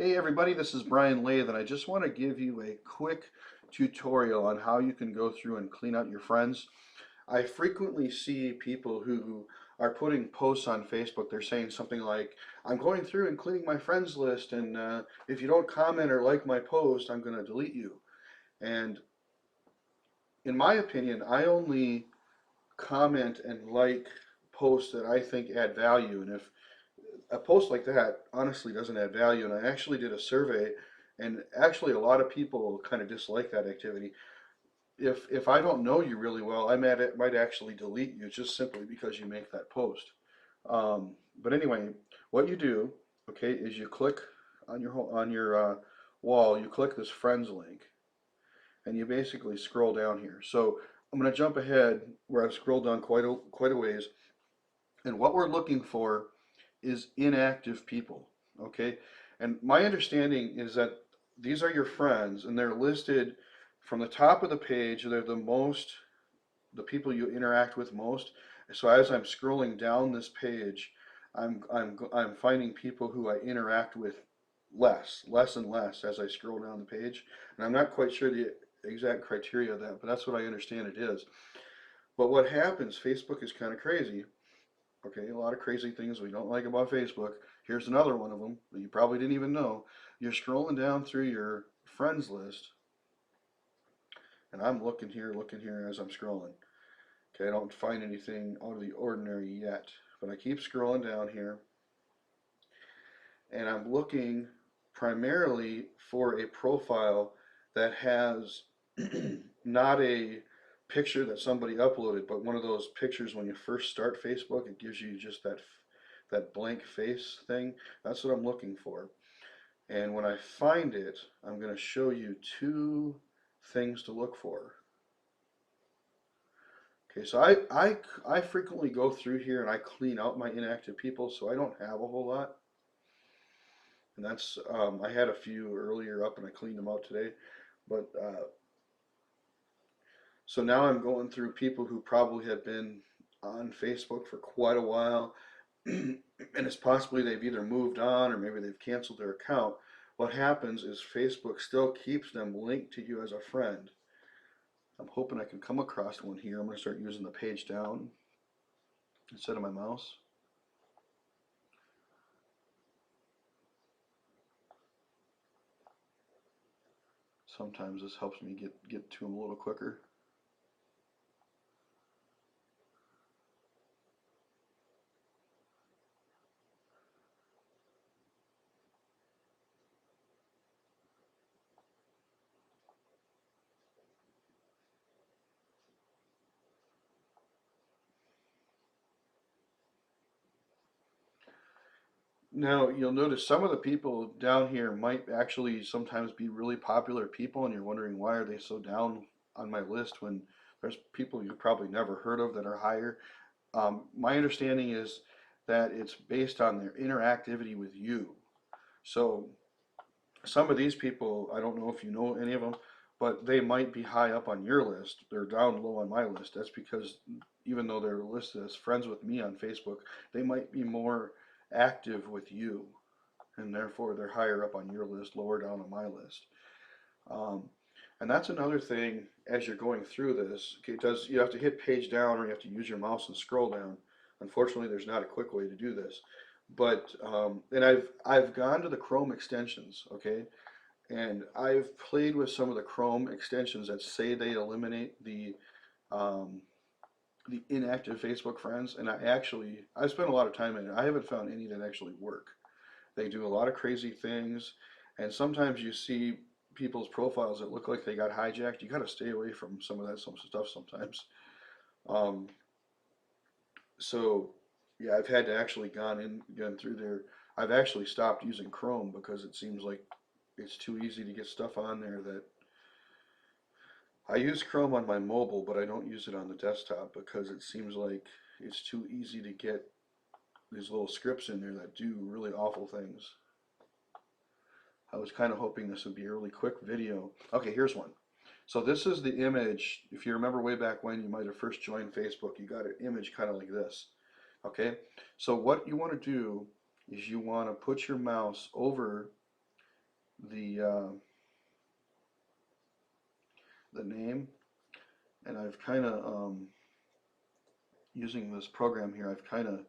Hey everybody, this is Brian Lathe, and I just want to give you a quick tutorial on how you can go through and clean out your friends. I frequently see people who are putting posts on Facebook. They're saying something like, I'm going through and cleaning my friends list, and if you don't comment or like my post, I'm going to delete you. And in my opinion, I only comment and like posts that I think add value. And if a post like that honestly doesn't add value, and I actually did a survey, and actually a lot of people kind of dislike that activity. If I don't know you really well, might actually delete you just simply because you make that post. But anyway, what you do, okay, is you click on your wall. You click this friends link, and you basically scroll down here. So I'm going to jump ahead where I've scrolled down quite a ways, and what we're looking for is inactive people, okay? And my understanding is that these are your friends, and they're listed from the top of the page. They're the people you interact with most. So as I'm scrolling down this page, I'm finding people who I interact with less and less as I scroll down the page. And I'm not quite sure the exact criteria of that, but that's what I understand it is. But what happens, Facebook is kind of crazy. Okay, a lot of crazy things we don't like about Facebook. Here's another one of them that you probably didn't even know. You're scrolling down through your friends list, and I'm looking here as I'm scrolling. Okay, I don't find anything out of the ordinary yet, but I keep scrolling down here, and I'm looking primarily for a profile that has not a picture that somebody uploaded, but one of those pictures when you first start Facebook, it gives you just that blank face thing. That's what I'm looking for. And when I find it, I'm going to show you two things to look for. Okay, so I frequently go through here and I clean out my inactive people, so I don't have a whole lot. And that's, I had a few earlier up and I cleaned them out today. But so now I'm going through people who probably have been on Facebook for quite a while, and it's possibly they've either moved on or maybe they've canceled their account. What happens is Facebook still keeps them linked to you as a friend. I'm hoping I can come across one here. I'm going to start using the page down instead of my mouse. Sometimes this helps me get to them a little quicker. Now, you'll notice some of the people down here might actually sometimes be really popular people, and you're wondering why are they so down on my list when there's people you've probably never heard of that are higher. My understanding is that it's based on their interactivity with you. So some of these people, I don't know if you know any of them, but they might be high up on your list. They're down low on my list. That's because even though they're listed as friends with me on Facebook, they might be more active with you, and therefore they're higher up on your list, lower down on my list. Um, and that's another thing as you're going through this. Okay, you have to hit page down or you have to use your mouse and scroll down. Unfortunately, there's not a quick way to do this. But and I've gone to the Chrome extensions, okay, and I've played with some of the Chrome extensions that say they eliminate um, the inactive Facebook friends, and I spent a lot of time in it. I haven't found any that actually work. They do a lot of crazy things, and sometimes you see people's profiles that look like they got hijacked. You got to stay away from some stuff sometimes. Um, so yeah, I've had to actually gone through there. I've actually stopped using Chrome because it seems like it's too easy to get stuff on there that I use Chrome on my mobile, but I don't use it on the desktop because it seems like it's too easy to get these little scripts in there that do really awful things. I was kind of hoping this would be a really quick video. Okay, here's one. So this is the image. If you remember way back when you might have first joined Facebook, you got an image kind of like this. Okay, so what you want to do is you want to put your mouse over the uh, the name, and I've kind of using this program here, I've kind of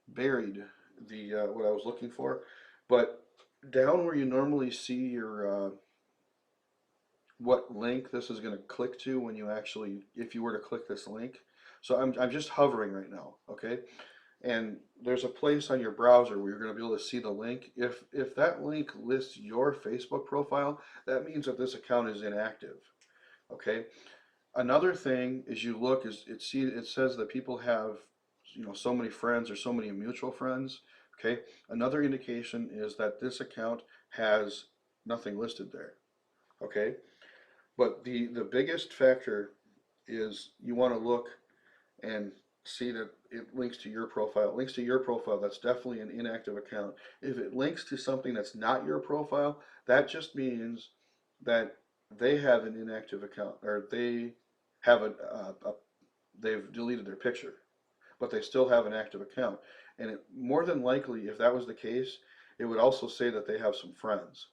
buried the what I was looking for, but down where you normally see your what link this is going to click to when you actually, if you were to click this link. So I'm just hovering right now, okay? And there's a place on your browser where you're going to be able to see the link. If that link lists your Facebook profile, that means that this account is inactive, okay? Another thing is you look is it says that people have, you know, so many friends or so many mutual friends, okay? Another indication is that this account has nothing listed there, okay? But the biggest factor is you want to look and see that it links to your profile. It links to your profile, that's definitely an inactive account. If it links to something that's not your profile, that just means that they have an inactive account, or they have they've deleted their picture, but they still have an active account. And more than likely, if that was the case, it would also say that they have some friends.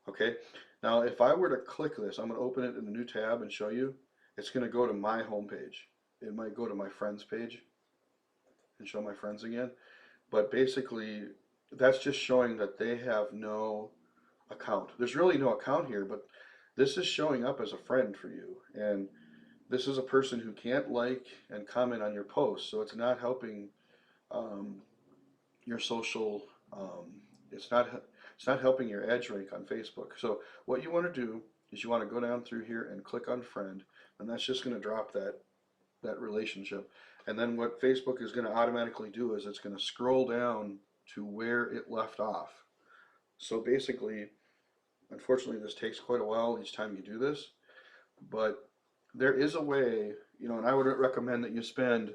Okay, now if I were to click this, I'm going to open it in a new tab and show you. It's going to go to my home page. It might go to my friends page and show my friends again. But basically, that's just showing that they have no account. There's really no account here, but this is showing up as a friend for you. And this is a person who can't like and comment on your posts, so it's not helping um, your social. It's not it's not helping your edge rank on Facebook. So what you want to do is you want to go down through here and click on friend, and that's just going to drop that relationship. And then what Facebook is going to automatically do is it's going to scroll down to where it left off. So basically, unfortunately, this takes quite a while each time you do this, but there is a way, you know, and I would recommend that you spend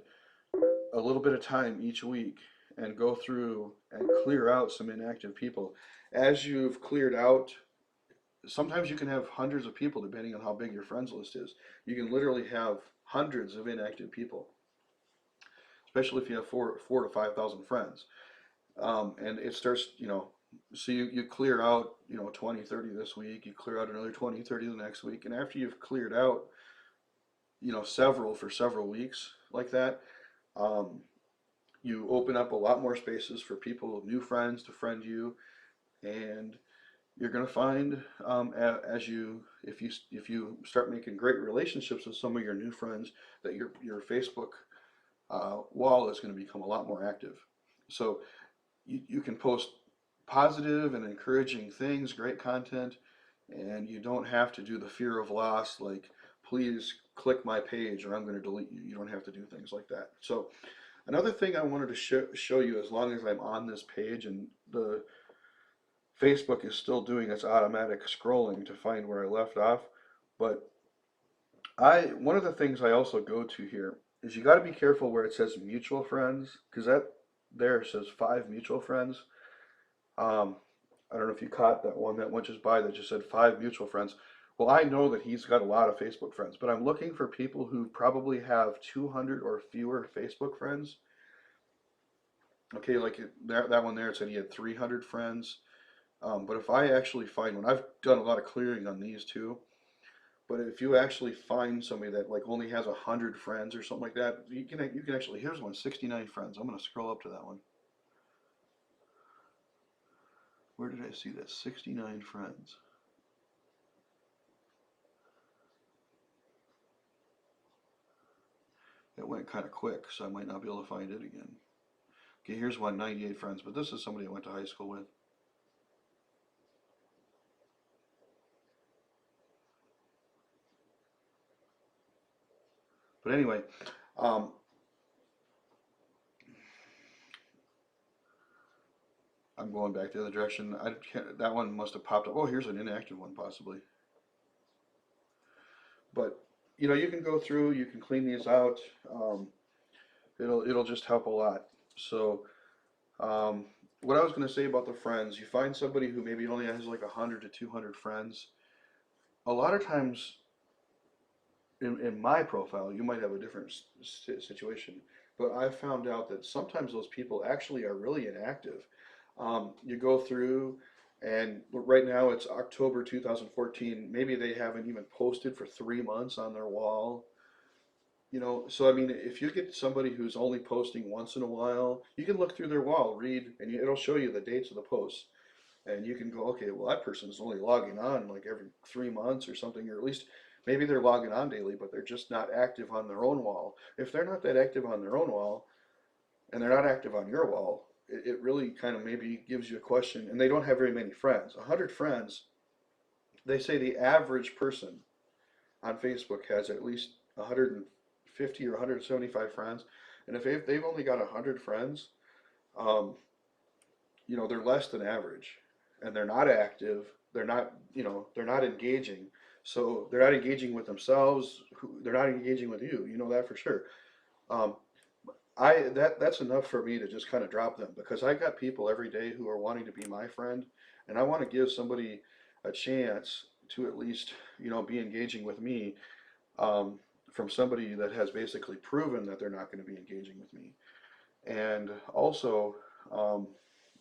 a little bit of time each week and go through and clear out some inactive people. As you've cleared out, sometimes you can have hundreds of people depending on how big your friends list is. You can literally have hundreds of inactive people, especially if you have four to 5,000 friends. And it starts, you know, so you clear out, you know, 20, 30 this week, you clear out another 20, 30 the next week. And after you've cleared out, you know, several for several weeks like that, um, you open up a lot more spaces for people, new friends to friend you, and you're going to find as you if you start making great relationships with some of your new friends, that your Facebook wall is going to become a lot more active. So you can post positive and encouraging things, great content, and you don't have to do the fear of loss, like please click my page or I'm going to delete you. You don't have to do things like that. So another thing I wanted to show you, as long as I'm on this page and the Facebook is still doing its automatic scrolling to find where I left off, but one of the things I also go to here is you got to be careful where it says mutual friends, because that there says 5 mutual friends. Um, I don't know if you caught that one that went just by that just said 5 mutual friends. Well, I know that he's got a lot of Facebook friends, but I'm looking for people who probably have 200 or fewer Facebook friends. Okay, like that one there, it said he had 300 friends. But if I actually find one, I've done a lot of clearing on these too. But if you actually find somebody that like only has 100 friends or something like that, you can actually, here's one, 69 friends. I'm gonna scroll up to that one. Where did I see that? 69 friends. It went kind of quick, so I might not be able to find it again. Okay, here's one, 98 friends, but this is somebody I went to high school with. But anyway, um, I'm going back the other direction. I can't, that one must have popped up. Oh, here's an inactive one possibly. But you know, you can go through, you can clean these out. Um, it'll just help a lot. So um, what I was going to say about the friends, you find somebody who maybe only has like 100 to 200 friends. A lot of times in my profile, you might have a different situation, but I found out that sometimes those people actually are really inactive. You go through, And right now it's October 2014. Maybe they haven't even posted for 3 months on their wall. So I mean, if you get somebody who's only posting once in a while, you can look through their wall, read, and it'll show you the dates of the posts. And you can go, okay, well, that person's only logging on like every 3 months or something, or at least maybe they're logging on daily, but they're just not active on their own wall. If they're not that active on their own wall, and they're not active on your wall, it really kind of maybe gives you a question. And they don't have very many friends. 100 friends, they say the average person on Facebook has at least 150 or 175 friends. And if they've only got 100 friends, um, they're less than average, and they're not active. They're not engaging. So they're not engaging with themselves. They're not engaging with you. You know that for sure. Um, that's enough for me to just kind of drop them, because I got people every day who are wanting to be my friend, and I want to give somebody a chance to at least be engaging with me, um, from somebody that has basically proven that they're not going to be engaging with me. And also, um,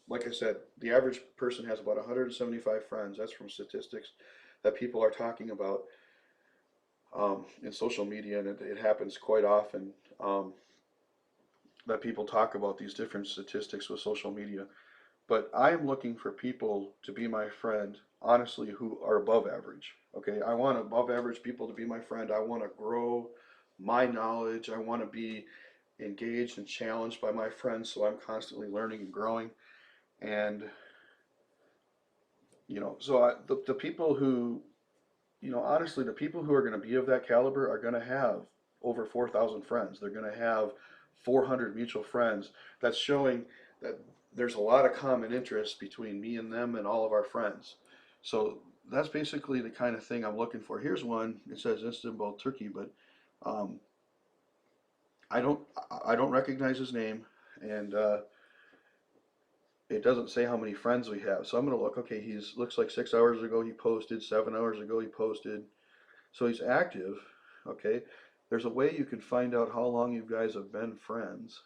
like I said, the average person has about 175 friends. That's from statistics that people are talking about, in social media, and it happens quite often, that people talk about these different statistics with social media. But I am looking for people to be my friend, honestly, who are above average. Okay, I want above average people to be my friend. I want to grow my knowledge. I want to be engaged and challenged by my friends, so I'm constantly learning and growing. And the people who, honestly, the people who are going to be of that caliber are going to have over 4,000 friends. They're going to have 400 mutual friends. That's showing that there's a lot of common interest between me and them and all of our friends. So that's basically the kind of thing I'm looking for. Here's one. It says Istanbul, Turkey, but um, I don't I don't recognize his name, and it doesn't say how many friends we have. So I'm gonna look. Okay, he's looks like 6 hours ago he posted, 7 hours ago he posted. So he's active. Okay, there's a way you can find out how long you guys have been friends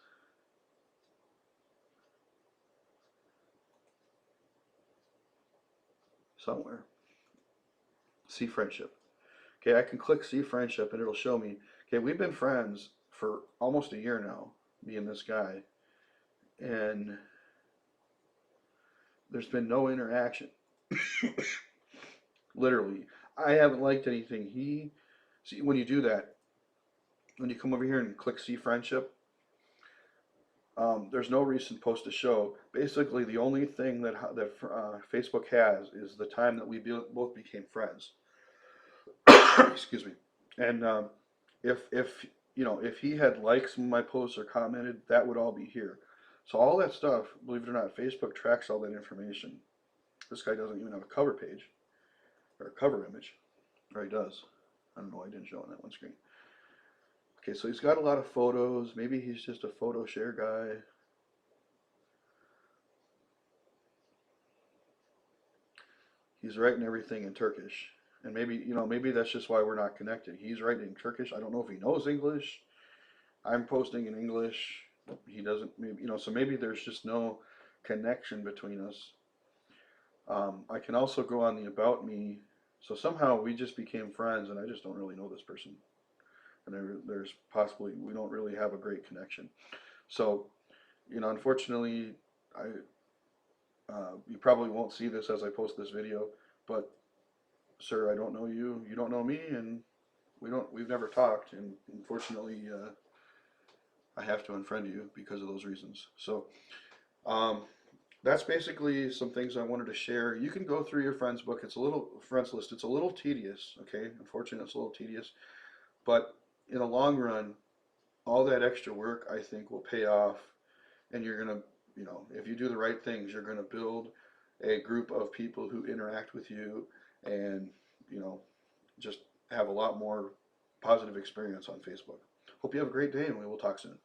somewhere. See friendship. Okay, I can click see friendship and it'll show me. Okay, we've been friends for almost a year now, me and this guy, and there's been no interaction. Literally, I haven't liked anything. See, when you do that, when you come over here and click see friendship, there's no recent post to show. Basically, the only thing that Facebook has is the time that we both became friends. Excuse me. And if he had liked some of my posts or commented, that would all be here. So all that stuff, believe it or not, Facebook tracks all that information. This guy doesn't even have a cover page or a cover image, or he does. I don't know why I didn't show on that one screen. Okay, so he's got a lot of photos. Maybe he's just a photo share guy. He's writing everything in Turkish. And maybe that's just why we're not connected. He's writing in Turkish. I don't know if he knows English. I'm posting in English. He doesn't, so maybe there's just no connection between us. I can also go on the About Me. So somehow we just became friends, and I just don't really know this person. And there's possibly, we don't really have a great connection. So, unfortunately, you probably won't see this as I post this video, but sir, I don't know you, you don't know me, and we've never talked, and unfortunately, I have to unfriend you because of those reasons. So, um, that's basically some things I wanted to share. You can go through your friends book. It's a little friends list. It's a little tedious, okay? Unfortunately, it's a little tedious, but in the long run, all that extra work I think will pay off, and you're gonna, if you do the right things, you're gonna build a group of people who interact with you, and you know, just have a lot more positive experience on Facebook. Hope you have a great day, and we will talk soon.